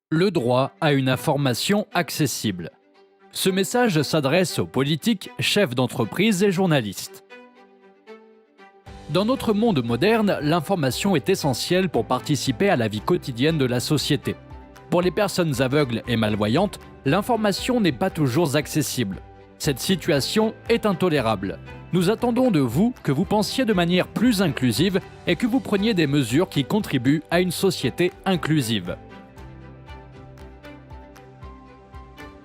Le droit à une information accessible. Ce message s'adresse aux politiques, chefs d'entreprise et journalistes. Dans notre monde moderne, l'information est essentielle pour participer à la vie quotidienne de la société. Pour les personnes aveugles et malvoyantes, l'information n'est pas toujours accessible. Cette situation est intolérable. Nous attendons de vous que vous pensiez de manière plus inclusive et que vous preniez des mesures qui contribuent à une société inclusive.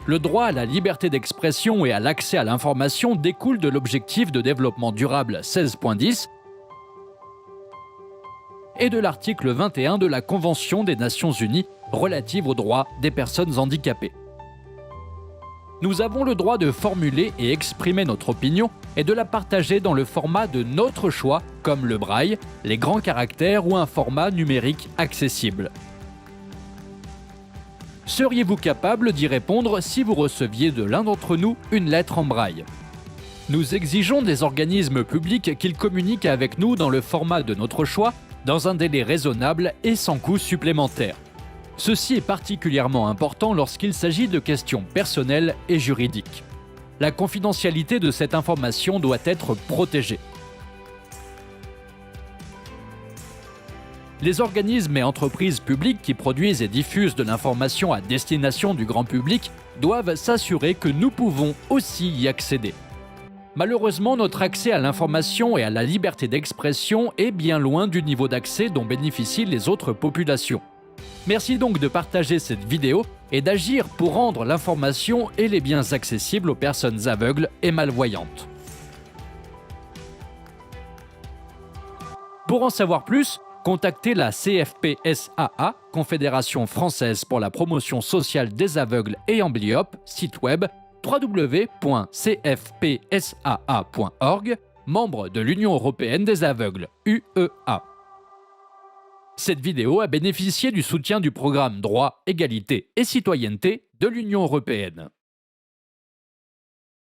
Le droit à la liberté d'expression et à l'accès à l'information découle de l'objectif de développement durable 16.10 et de l'article 21 de la Convention des Nations Unies relative aux droits des personnes handicapées. Nous avons le droit de formuler et exprimer notre opinion et de la partager dans le format de notre choix, comme le braille, les grands caractères ou un format numérique accessible. Seriez-vous capable d'y répondre si vous receviez de l'un d'entre nous une lettre en braille ? Nous exigeons des organismes publics qu'ils communiquent avec nous dans le format de notre choix, dans un délai raisonnable et sans coût supplémentaire. Ceci est particulièrement important lorsqu'il s'agit de questions personnelles et juridiques. La confidentialité de cette information doit être protégée. Les organismes et entreprises publiques qui produisent et diffusent de l'information à destination du grand public doivent s'assurer que nous pouvons aussi y accéder. Malheureusement, notre accès à l'information et à la liberté d'expression est bien loin du niveau d'accès dont bénéficient les autres populations. Merci donc de partager cette vidéo et d'agir pour rendre l'information et les biens accessibles aux personnes aveugles et malvoyantes. Pour en savoir plus, contactez la CFPSAA, Confédération française pour la promotion sociale des aveugles et amblyopes, site web www.cfpsaa.org, membre de l'Union européenne des aveugles, UEA. Cette vidéo a bénéficié du soutien du programme Droit, Égalité et Citoyenneté de l'Union européenne.